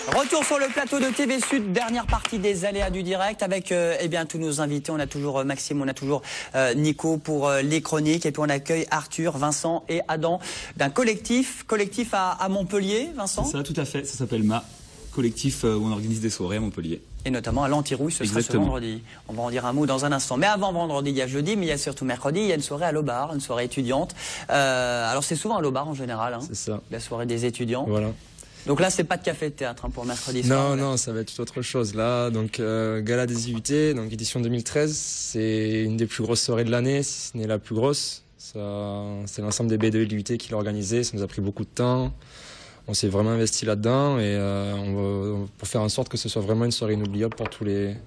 Retour sur le plateau de TV Sud, dernière partie des aléas du direct avec eh bien tous nos invités. On a toujours Maxime, on a toujours Nico pour les chroniques et puis on accueille Arthur, Vincent et Adam d'un collectif à Montpellier, Vincent. C'est ça, tout à fait. Ça s'appelle MA, collectif où on organise des soirées à Montpellier. Et notamment à l'Antirouille, ce sera ce vendredi. On va en dire un mot dans un instant. Mais avant vendredi, il y a jeudi, mais il y a surtout mercredi, il y a une soirée à l'Aubar, une soirée étudiante. Alors c'est souvent à l'Aubar en général, hein, c'est ça. La soirée des étudiants. Voilà. Donc là, c'est pas de café de théâtre hein, pour mercredi soir. Non, non, ça va être tout autre chose. Là, donc Gala des IUT, donc édition 2013, c'est une des plus grosses soirées de l'année, si ce n'est la plus grosse. C'est l'ensemble des B2 et de l'IUT qui l'a organisé. Ça nous a pris beaucoup de temps. On s'est vraiment investi là-dedans et pour faire en sorte que ce soit vraiment une soirée inoubliable pour tous les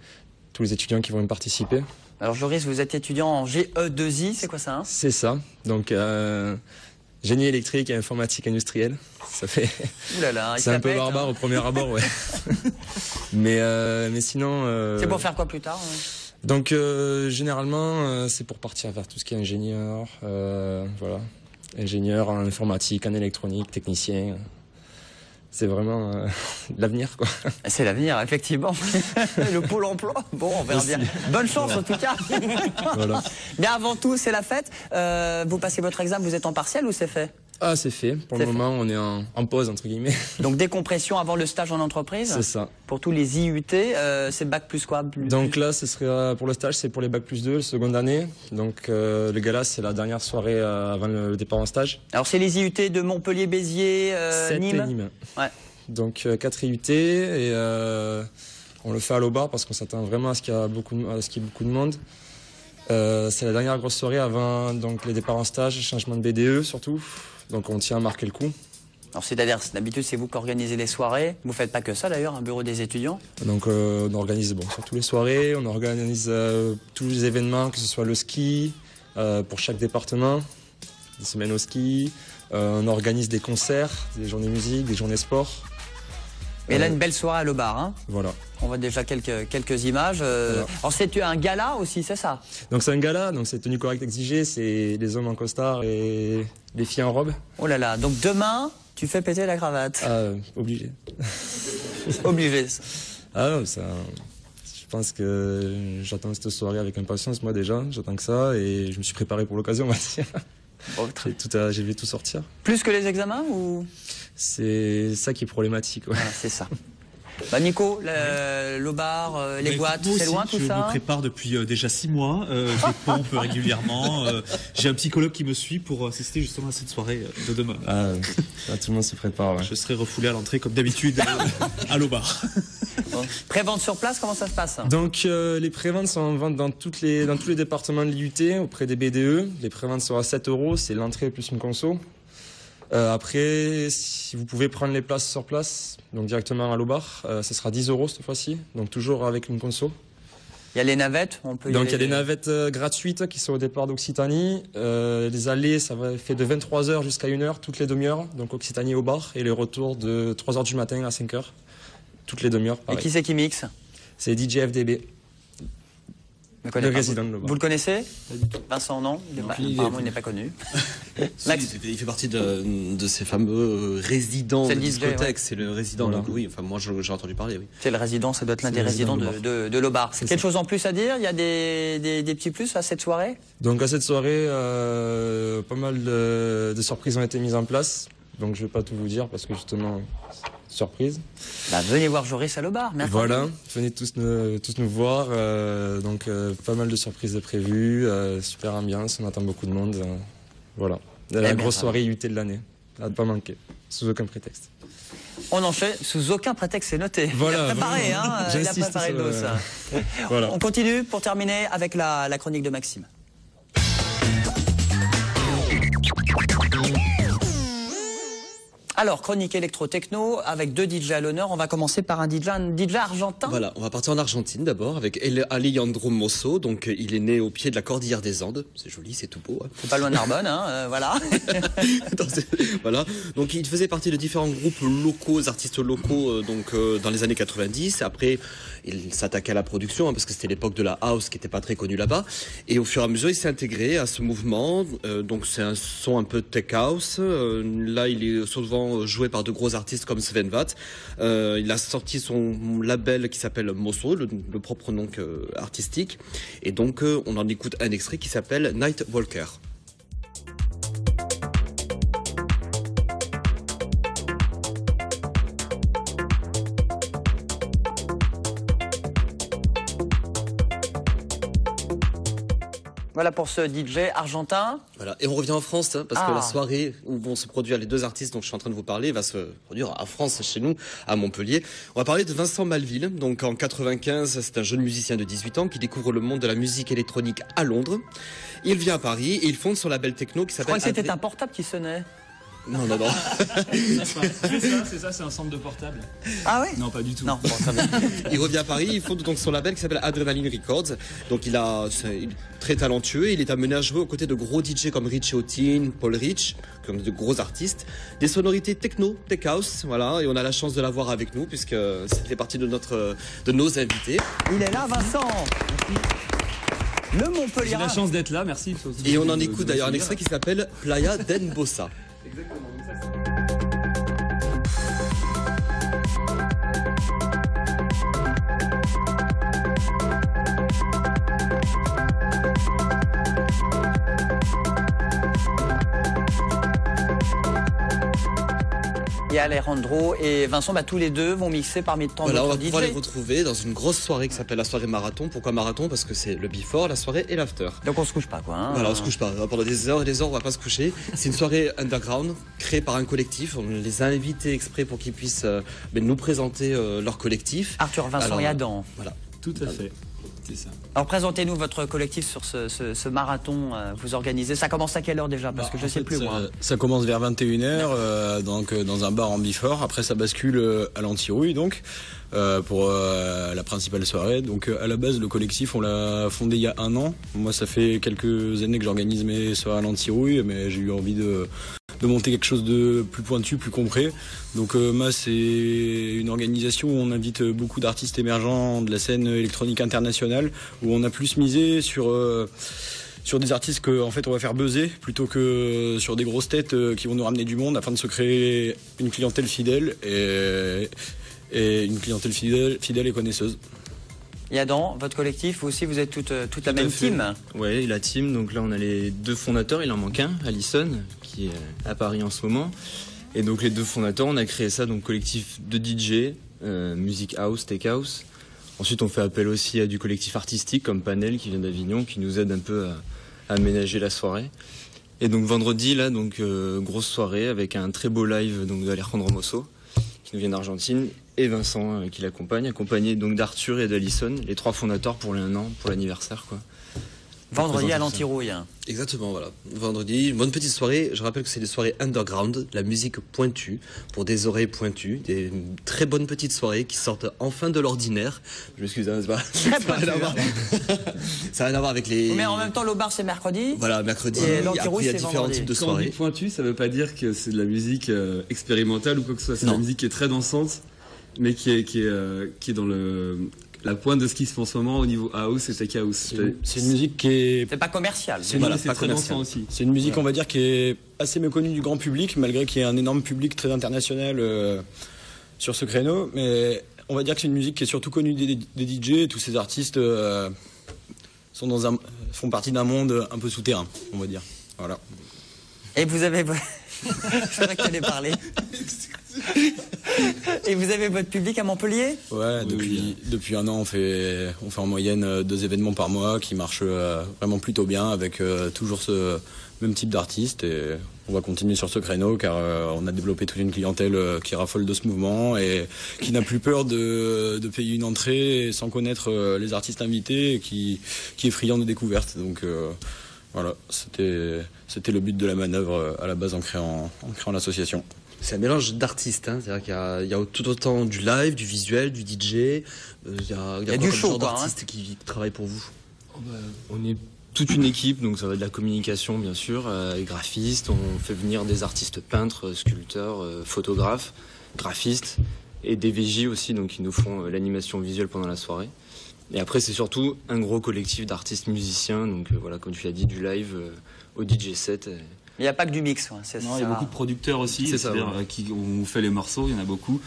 étudiants qui vont y participer. Alors Joris, vous êtes étudiant en GE2I, c'est quoi ça hein? C'est ça. Donc génie électrique et informatique industrielle. Ça fait. C'est un peu barbare au premier abord, ouais. mais sinon. C'est pour faire quoi plus tard Donc généralement, c'est pour partir vers tout ce qui est ingénieur, voilà, ingénieur en informatique, en électronique, technicien. C'est vraiment l'avenir, quoi. C'est l'avenir, effectivement. Le pôle emploi. Bon, on verra bien. Bonne chance, en tout cas. Voilà. Mais avant tout, c'est la fête. Vous passez votre examen, vous êtes en partiel ou c'est fait? Ah, c'est fait. Pour le moment, on est en pause, entre guillemets. Donc, décompression avant le stage en entreprise? C'est ça. Pour tous les IUT, c'est bac plus quoi? Donc là, ce serait pour le stage, c'est pour les bac plus 2, seconde année. Donc le gala, c'est la dernière soirée avant le départ en stage. Alors, c'est les IUT de Montpellier, Béziers, Nîmes. Nîmes. Ouais. Donc 4 IUT et on le fait à l'Aubar parce qu'on s'attend vraiment à ce qu'il y ait beaucoup de monde. C'est la dernière grosse soirée avant donc les départs en stage, changement de BDE surtout. Donc on tient à marquer le coup. Alors c'est-à-dire, d'habitude c'est vous qui organisez les soirées. Vous faites pas que ça d'ailleurs, un bureau des étudiants. Donc on organise surtout les soirées, on organise tous les événements, que ce soit le ski pour chaque département, des semaines au ski. On organise des concerts, des journées musique, des journées sport. Et là, une belle soirée à l'Aubar, hein. Voilà. On voit déjà quelques images. Voilà. Alors, c'est un gala aussi, c'est ça? Donc, c'est un gala, donc c'est tenue correcte exigée, c'est les hommes en costard et les filles en robe. Oh là là, donc demain, tu fais péter la cravate. Ah, obligé. Obligé, ça. Ah non, ça... Je pense que j'attends cette soirée avec impatience, moi déjà, j'attends que ça, et je me suis préparé pour l'occasion, on va dire. Bon, j'ai vu tout sortir. Plus que les examens ou? C'est ça qui est problématique. Ouais. Voilà, c'est ça. Bah Nico, l'Aubar, les boîtes, c'est loin tout ça? Je me prépare depuis déjà 6 mois. Je pompe régulièrement. J'ai un psychologue qui me suit pour assister justement à cette soirée de demain. Ah, tout le monde se prépare. Ouais. Je serai refoulé à l'entrée comme d'habitude à l'Aubar. Bon. Prévente sur place, comment ça se passe? Donc les préventes sont en vente dans tous les départements de l'IUT auprès des BDE. Les préventes sont à 7 €, c'est l'entrée plus une conso. Après, si vous pouvez prendre les places sur place, donc directement à l'Aubar, ce sera 10 € cette fois-ci, donc toujours avec une conso. Il y a les navettes, on peut. Donc il y a des navettes gratuites qui sont au départ d'Occitanie. Les allées, ça fait de 23 h jusqu'à 1 h toutes les demi-heures, donc Occitanie au bar, et les retours de 3 h du matin à 5 h, toutes les demi-heures. Et qui c'est qui mixe? C'est DJ FDB. Le résident de l'Aubar. Vous le connaissez? Vincent, non? Apparemment, il n'est pas connu. Il fait partie de ces fameux résidents de discothèque. C'est le résident. Voilà. Donc, oui, enfin, moi, j'ai entendu parler. Oui. C'est le résident, ça doit être l'un des résidents de l'Aubar. Quelque chose en plus à dire? Il y a des petits plus à cette soirée? Donc, à cette soirée, pas mal de surprises ont été mises en place. Donc, je ne vais pas tout vous dire parce que justement, surprise. Bah, venez voir Joris à l'Aubar, mercredi. Voilà, venez tous nous voir. Donc, pas mal de surprises de prévues. Super ambiance, on attend beaucoup de monde. Voilà. La grosse soirée IUT de l'année. À ne pas manquer, sous aucun prétexte. On enchaîne sous aucun prétexte, c'est noté. Voilà, il a préparé, hein. Il a préparé le dos, ça. Voilà. On continue pour terminer avec la chronique de Maxime. Alors, chronique électro-techno, avec 2 DJ à l'honneur. On va commencer par un DJ argentin. Voilà, on va partir en Argentine d'abord, avec Alejandro Mosso. Donc, il est né au pied de la cordillère des Andes. C'est joli, c'est tout beau. Hein. C'est pas loin de Narbonne, hein, voilà. Voilà. Donc, il faisait partie de différents groupes locaux, artistes locaux, dans les années 90. Après, il s'attaquait à la production, hein, parce que c'était l'époque de la house qui n'était pas très connue là-bas. Et au fur et à mesure, il s'est intégré à ce mouvement. Donc, c'est un son un peu tech house. Là, il est souvent souvent joué par de gros artistes comme Sven Väth. Il a sorti son label qui s'appelle Mosso, le propre nom artistique. Et donc, on en écoute un extrait qui s'appelle Night Walker. Voilà pour ce DJ argentin. Voilà, et on revient en France, parce que la soirée où vont se produire les deux artistes dont je suis en train de vous parler va se produire en France, chez nous, à Montpellier. On va parler de Vincent Malville. Donc en 95, c'est un jeune musicien de 18 ans qui découvre le monde de la musique électronique à Londres. Il vient à Paris et il fonde son label techno qui s'appelle... Je crois que c'était un portable qui sonnait. Non. C'est ça, c'est un centre de portable. Ah oui? Non, pas du tout. Non, bon, très bien. Il revient à Paris, il fonde donc son label qui s'appelle Adrenaline Records. Donc il est très talentueux, il est amené à jouer aux côtés de gros DJ comme Richie Houghton, Paul Rich, comme de gros artistes. Des sonorités techno, tech house, voilà, et on a la chance de l'avoir avec nous puisque ça fait partie de nos invités. Il est là, Vincent. Le Montpellier. J'ai la chance d'être là, merci. Et on en écoute d'ailleurs un extrait qui s'appelle Playa Den Bossa. Exactement, Et Alejandro et Vincent, tous les deux vont mixer parmi tant d'autres DJ. On va pouvoir les retrouver dans une grosse soirée qui s'appelle la soirée marathon. Pourquoi marathon? Parce que c'est le before, la soirée et l'after. Donc on se couche pas, quoi. Hein. Voilà, on se couche pas. Pendant des heures et des heures, on va pas se coucher. C'est une soirée underground créée par un collectif. On les a invités exprès pour qu'ils puissent nous présenter leur collectif. Arthur, Vincent et Adam. Voilà. Tout à fait. C'est ça. Alors présentez-nous votre collectif sur ce marathon vous organisez. Ça commence à quelle heure déjà? Parce que je sais plus moi. Ça commence vers 21h donc dans un bar en before. Après ça bascule à l'Antirouille donc pour la principale soirée. Donc à la base le collectif on l'a fondé il y a 1 an. Moi ça fait quelques années que j'organise mes soirées à l'Antirouille, mais j'ai eu envie de monter quelque chose de plus pointu, plus concret. Donc c'est une organisation où on invite beaucoup d'artistes émergents de la scène électronique internationale, où on a plus misé sur des artistes qu'en fait on va faire buzzer plutôt que sur des grosses têtes qui vont nous ramener du monde, afin de se créer une clientèle fidèle et une clientèle fidèle et connaisseuse. Et Adam, votre collectif, vous aussi, vous êtes toute la même team? Oui, la team. Donc là, on a les 2 fondateurs. Il en manque un, Alison, qui est à Paris en ce moment. Et donc les 2 fondateurs, on a créé ça, donc collectif de DJ, music house, tech house. Ensuite, on fait appel aussi à du collectif artistique comme Panel, qui vient d'Avignon, qui nous aide un peu à aménager la soirée. Et donc vendredi, là, grosse soirée avec un très beau live donc d'Alejandro Mosso, qui nous vient d'Argentine, et Vincent qui l'accompagne, accompagné donc d'Arthur et d'Alison, les 3 fondateurs pour les 1 an, pour l'anniversaire, quoi. Vendredi à l'Antirouille. Exactement, voilà. Vendredi, une bonne petite soirée. Je rappelle que c'est des soirées underground, la musique pointue, pour des oreilles pointues, des très bonnes petites soirées qui sortent enfin de l'ordinaire. Je m'excuse, hein, ça n'a rien à voir avec les... Mais en même temps, l'Aubar, c'est mercredi. Voilà, mercredi. Et l'Antirouille, c'est différents types de soirées. Quand on dit pointu, ça veut pas dire que c'est de la musique expérimentale ou quoi que ce soit. C'est de la musique qui est très dansante, mais qui est dans la pointe de ce qui se fait en ce moment au niveau house et tech house. C'est une musique qui est... C'est pas commercial. C'est très dansant aussi. C'est une musique, on va dire, qui est assez méconnue du grand public, malgré qu'il y ait un énorme public très international sur ce créneau. Mais on va dire que c'est une musique qui est surtout connue des DJ. Tous ces artistes font partie d'un monde un peu souterrain, on va dire. Voilà. Et vous avez... C'est vrai que tu allais parler. Et vous avez votre public à Montpellier? Ouais, depuis 1 an, on fait en moyenne 2 événements par mois qui marchent vraiment plutôt bien, avec toujours ce même type d'artistes, et on va continuer sur ce créneau car on a développé toute une clientèle qui raffole de ce mouvement et qui n'a plus peur de payer une entrée sans connaître les artistes invités, et qui est friand de découvertes. Donc voilà, c'était le but de la manœuvre à la base en créant l'association. C'est un mélange d'artistes, hein. C'est-à-dire qu'il y a tout autant du live, du visuel, du DJ. Il y a du show, d'artistes qui travaillent pour vous. On est toute une équipe, donc ça va de la communication bien sûr, graphistes. On fait venir des artistes peintres, sculpteurs, photographes, graphistes et des VJ aussi, donc qui nous font l'animation visuelle pendant la soirée. Et après, c'est surtout un gros collectif d'artistes musiciens, donc voilà, comme tu l'as dit, du live au DJ set. Il n'y a pas que du mix. Non, il y a beaucoup de producteurs aussi, qui ont fait les morceaux, il y en a beaucoup.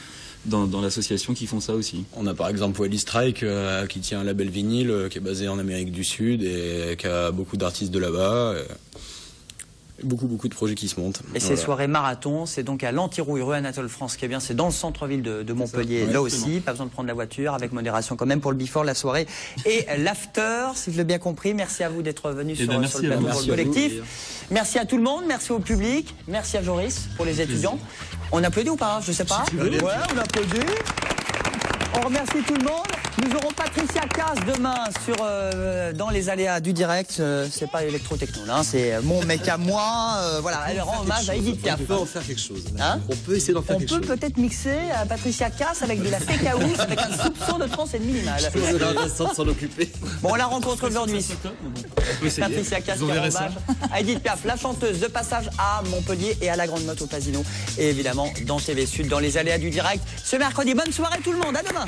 Dans l'association qui font ça aussi. On a par exemple Wally Strike qui tient un label vinyle qui est basé en Amérique du Sud et qui a beaucoup d'artistes de là-bas. Beaucoup de projets qui se montent. Et ces soirées marathon, c'est donc à l'Antirouille, rue Anatole France, qui est bien, c'est dans le centre-ville de Montpellier, là aussi, pas besoin de prendre la voiture, avec modération quand même pour le before, la soirée et l'after, si je l'ai bien compris. Merci à vous d'être venu sur le plateau pour le collectif. Merci à tout le monde, merci au public, merci à Joris pour les étudiants. On applaudit ou pas? Je sais pas. Ouais, on applaudit. On remercie tout le monde. Nous aurons Patricia Cass demain dans les aléas du direct. C'est pas électro-techno, là, c'est mon mec à moi. Voilà, elle rend hommage à Edith Piaf. On peut en faire quelque chose. Hein, on peut essayer d'en faire quelque chose. On peut peut-être mixer Patricia Cass avec de la fake house, avec un soupçon de trance et de minimal. Je vais s'en occuper. Bon, on la rencontre aujourd'hui. Patricia Cass qui rend hommage à Edith Piaf, la chanteuse de passage à Montpellier et à la Grande Motte au Casino. Et évidemment, dans TV Sud, dans les aléas du direct. Ce mercredi, bonne soirée tout le monde. À demain.